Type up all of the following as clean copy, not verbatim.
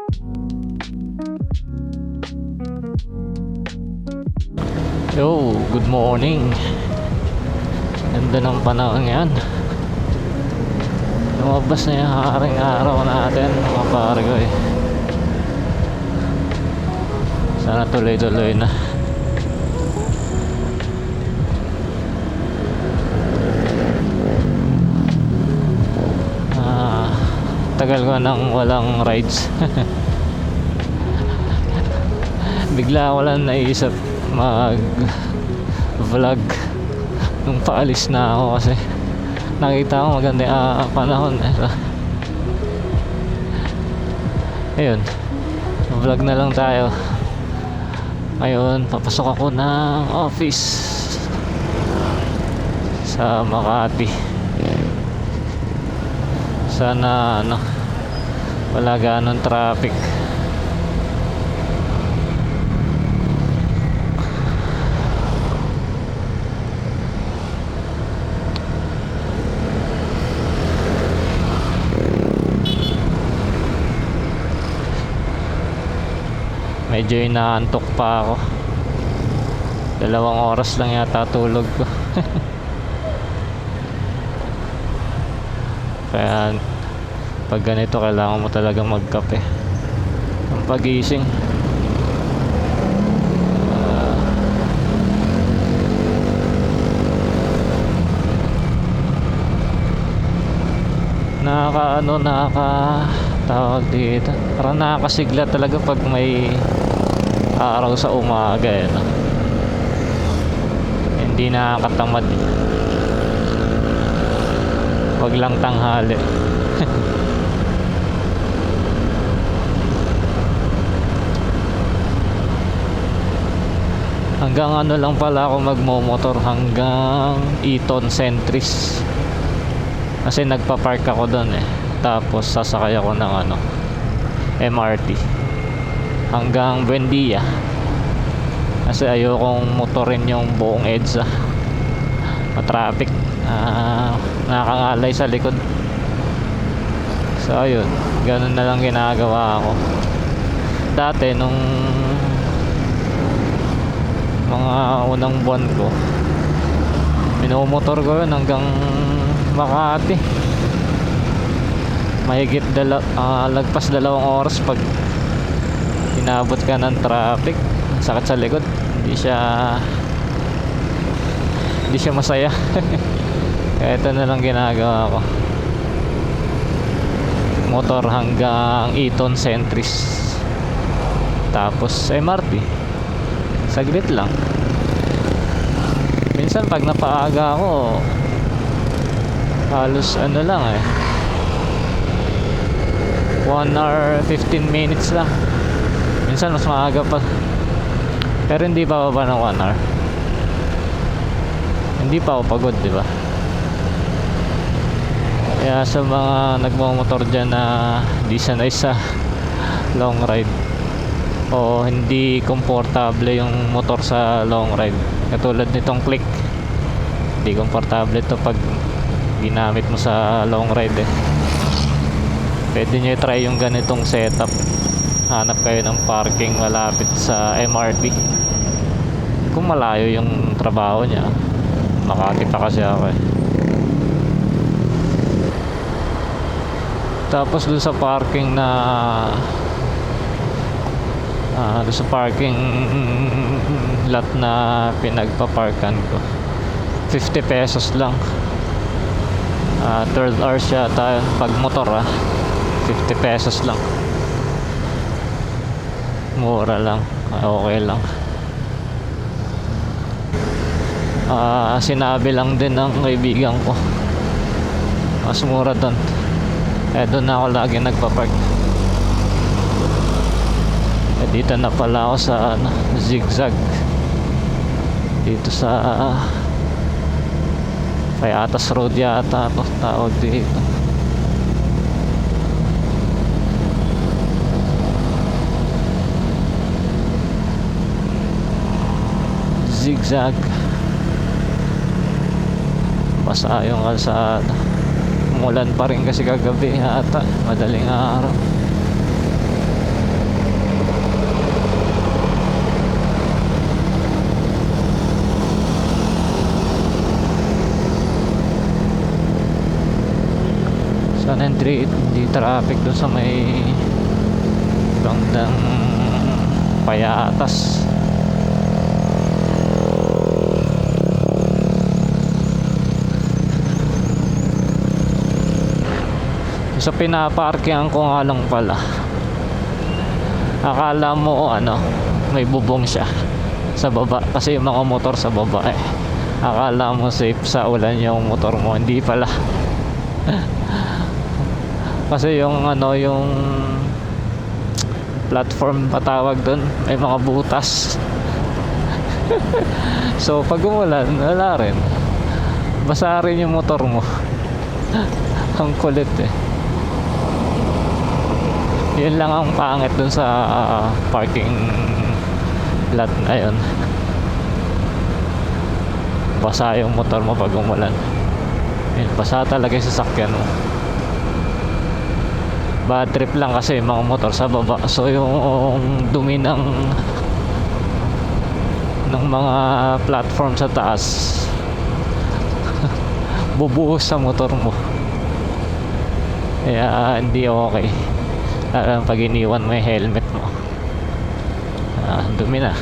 Yo, good morning. Ganda ng panahon ngayon. Lumabas na yung haring araw natin, mga pare ko eh. Sana tuloy-tuloy na. Tagal ko nang walang rides. Bigla ko lang naisip mag vlog nung paalis na ako kasi nakita ko maganda yung panahon eh. Ayun, vlog na lang tayo ngayon. Papasok ako ng office sa Makati. Sana wala ganong traffic. Medyo inaantok pa ako. 2 oras lang yata tulog ko. Kaya pag ganito kailangan mo talagang magkape ang pagising. Tawag dito, parang nakakasigla talaga pag may araw sa umaga eh, no? Hindi nakakatamad. Wag lang tanghali. Hanggang lang pala ako magmomotor, hanggang Eton Centris. Kasi nagpa-park ako doon eh. Tapos sasakay ako ng MRT hanggang Buendia. Kasi ayokong motorin yung buong EDSA. Matraffic. Nakakangalay sa likod. So ayun, ganun na lang ginagawa ako. Dati nung mga unang buwan ko, minomotor ko yun hanggang Makati. Mahigit lagpas 2 oras pag inabot ka ng traffic. Sakit sa likod. Hindi siya masaya. Kaya ito na lang ginagawa ko, motor hanggang Eton Centris, tapos MRT. Saglit lang. Minsan pag napaaga ako, halos lang 1 hour 15 minutes lang. Minsan mas maaga pa, pero hindi pa baba ng 1 hour. Hindi pa ako pagod, di ba? Kaya sa mga nagmamotor dyan na di sanay sa long ride o hindi komportable yung motor sa long ride, katulad nitong Click, hindi komportable ito pag ginamit mo sa long ride eh. Pwede nyo i-try yung ganitong setup. Hanap kayo ng parking malapit sa MRT kung malayo yung trabaho niya. Makati pa kasi ako eh. Tapos dun sa parking dun sa parking lot na pinagpaparkan ko, 50 pesos lang. Third hour siya tayo pag motor 50 pesos lang. Mura lang, okay lang. Sinabi lang din ng kaibigan ko, mas mura doon. Doon na ako lagi nagpa-park. Dito na pala ako sa Zigzag, dito sa Payatas Road yata ito tawag dito. Zigzag. Basa yung kalsada. Umulan pa rin kasi kagabi ata, madaling araw. hindi traffic doon sa may bandang Payatas. Sa pinaparkingan ko nga lang pala, akala mo ano, may bubong siya sa baba kasi yung mga motor sa baba eh. Akala mo safe sa ulan yung motor mo, hindi pala. Kasi yung ano, yung platform patawag doon, may mga butas. So pag umulan, wala rin, basa rin yung motor mo. Ang kulit eh. Yun lang ang pangit dun sa parking lot na yun. Basa yung motor mo pag umulan. Yun, basa talaga yung sasakyan mo. Bad trip lang kasi mga motor sa baba. So yung dumi ng mga platform sa taas bubuhos sa motor mo. Kaya hindi okay. Pag iniwan mo yung helmet mo, dumi na.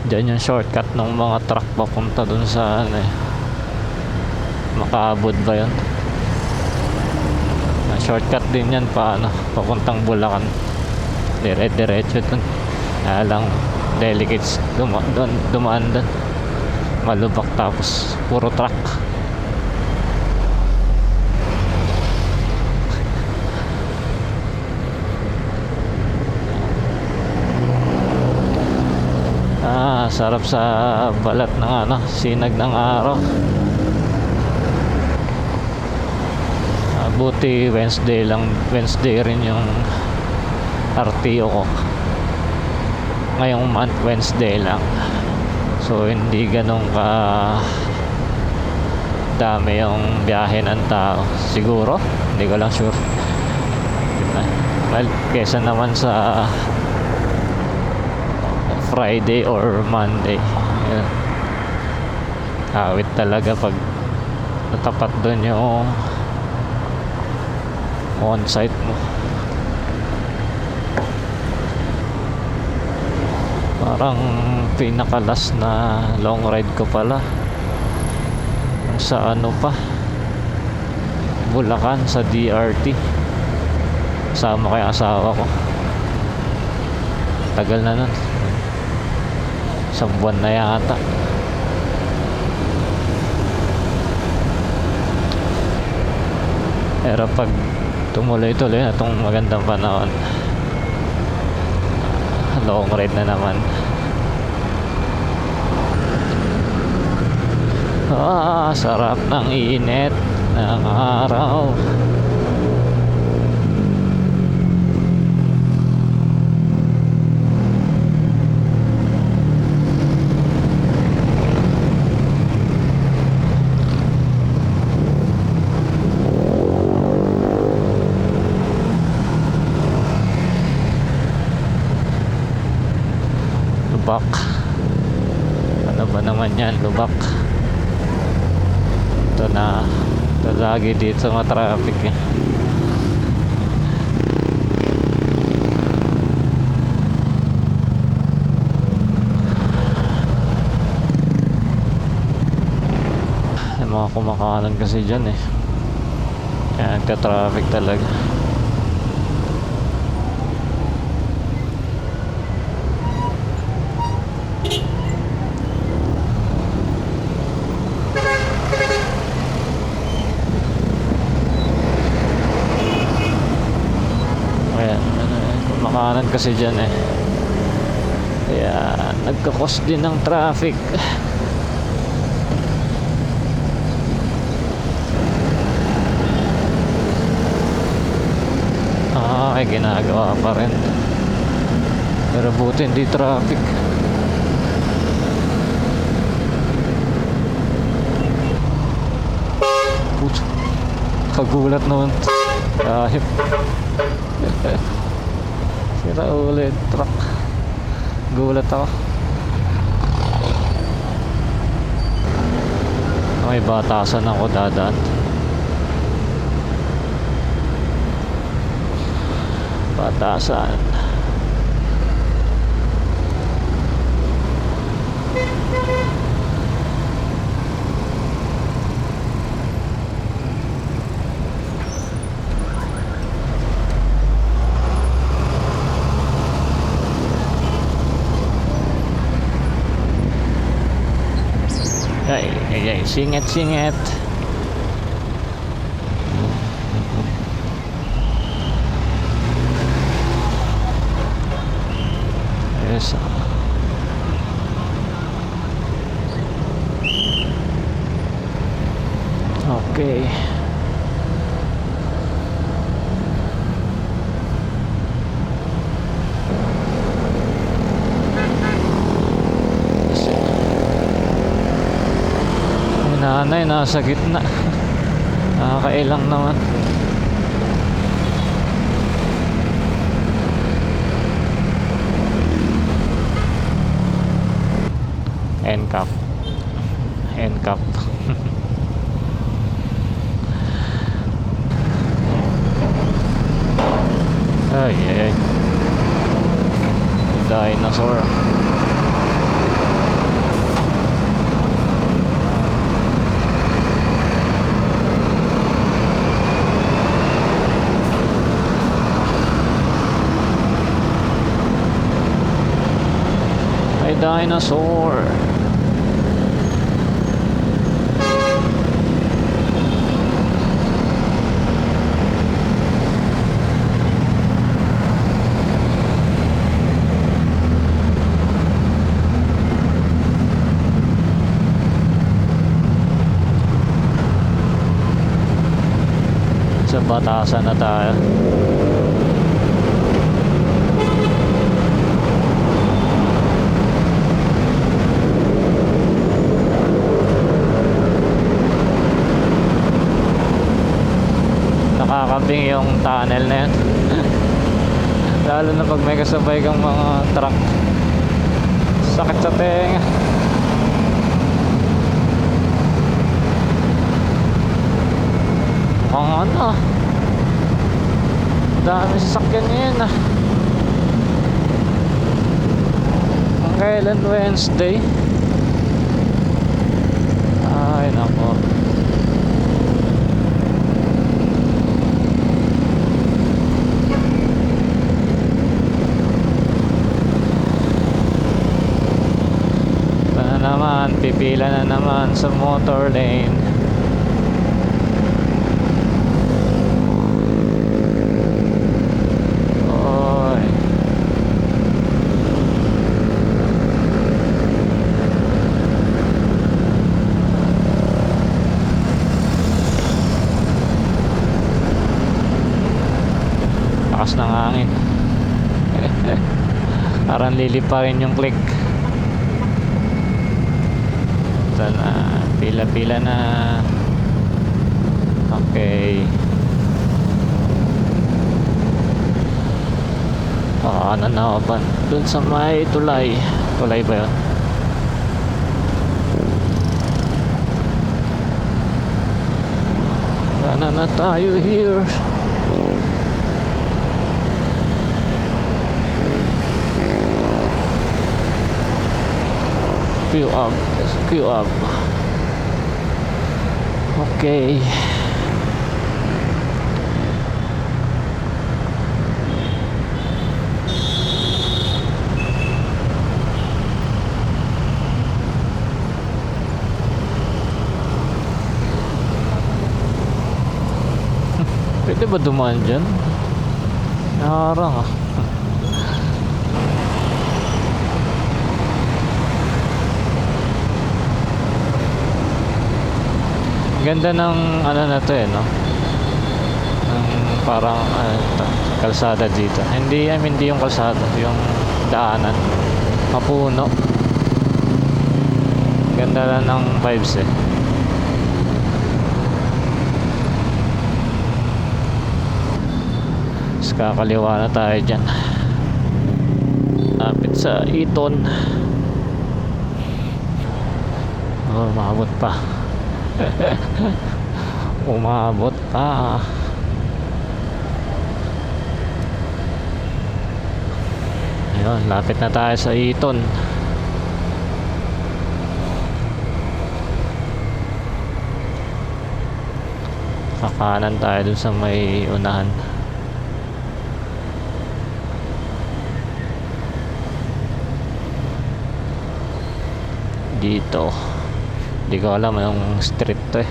Diyan yung shortcut ng mga truck papunta dun sa ano eh, Makaabod ba yun? Shortcut din yan pa ano, papuntang Bulacan. Diretso dun. Lang delicates dumaan dun. Malubak tapos puro truck. Sarap sa balat ng ano, sinag ng araw. Buti Wednesday rin yung RTO ko ngayong month. Wednesday lang, so hindi ganun ka dami yung biyahe ng tao siguro, hindi ko lang sure. Well, kesa naman sa Friday or Monday, awit talaga pag natapat doon yung on-site mo. Parang pinakalas na long ride ko pala sa ano pa, Bulacan, sa DRT. Sama kay asawa ko. Tagal na nun, isang buwan na yata. Pero pag tumuloy-tuloy na itong magandang panahon, long ride na naman. Sarap ng init ng araw. Lubak. Ano ba naman yan, Lubak? Ito na, ito lagi dito mga traffic eh. May mga kumakanan kasi dyan eh, kaya nagka-traffic talaga. Makanan kasi dyan eh, kaya nagkakos din ng traffic. May ginagawa pa rin, pero buti hindi traffic. Kagulat naman, kahit sira ulit truck. Gulat ako. may batasan ako dadaan. Batasan. Ay, singit. Yes. Okay. Nanay nasa gitna. Nakakailang naman. NCAP. Ay. Dinosaur. Dinosaur. Sa batasan na tayo. Nakakabing yung tunnel na yan. Lalo na pag may kasabay kang mga truck. Sakit sa tenga. Mukhang ano, dami sasakyan ngayon ah. Ang kailan Wednesday? Ay nako. Pipila na naman sa motor lane. Oy. Lakas ng hangin. Parang liliparin yung click. Na pila-pila na. Okay. Ano na ba? Doon sa may tulay. Tulay ba yun? Sana na tayo here. Queue up. Okay. Pwede ba dumaan dyan? Nakarang ah. Ganda ng ano na to no? Ng parang kalsada dito. Hindi yung kalsada, yung daanan. Mapuno. Ganda lang ng vibes eh. Tapos kakaliwa na tayo dyan. Lapit sa Eton. Oh, maabot pa. Umabot pa. Ayun, lapit na tayo sa Eton. Kakanan tayo dun sa may unahan. Dito hindi ko alam anong street to eh.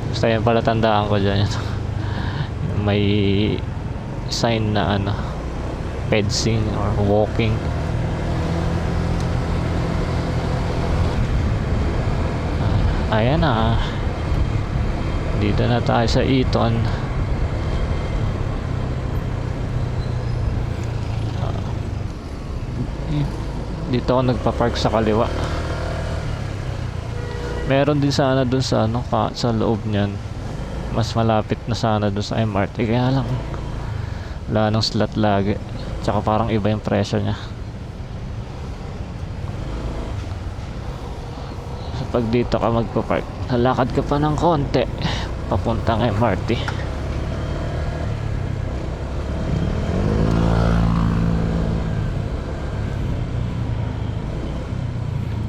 Basta yun pala tandaan ko dyan. May sign na ano, fencing or walking. Ayan na. Dito na tayo sa Eton. Dito ako nagpa-park sa kaliwa. Meron din sana dun sa ano, sa loob niyan. Mas malapit na sana dun sa MRT, kaya lang wala nang slot lagi. Tsaka parang iba yung presyo niya. So pag dito ka magpa-park, lalakad ka pa ng konti papuntang MRT.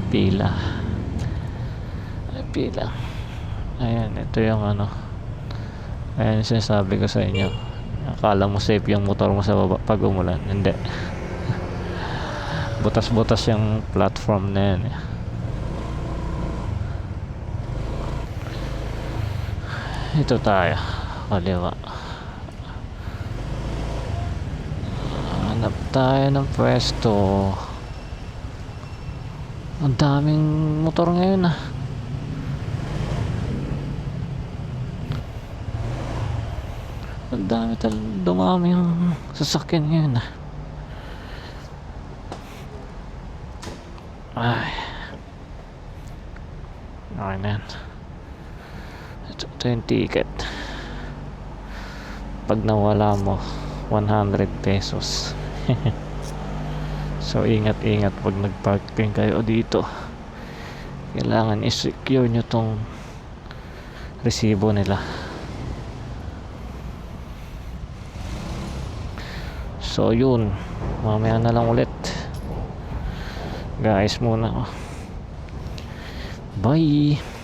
Pila. Ay, pila. Ayan, ito yung ano. Ayan yung sinasabi ko sa inyo. Akala mo safe yung motor mo sa baba pag umulan. Hindi. Butas-butas yung platform na yan. Ito tayo. Kaliwa. Hanap tayo ng pwesto. Ang daming motor ngayon ah. Ang dami dumami yung sasakyan ngayon ah. Ay. Okay na yan. Ito yung ticket. Pag nawala mo 100 pesos. So ingat-ingat pag nag-parking kayo dito. Kailangan i-secure nyo tong resibo nila. So yun, mamaya na lang ulit guys muna. Bye.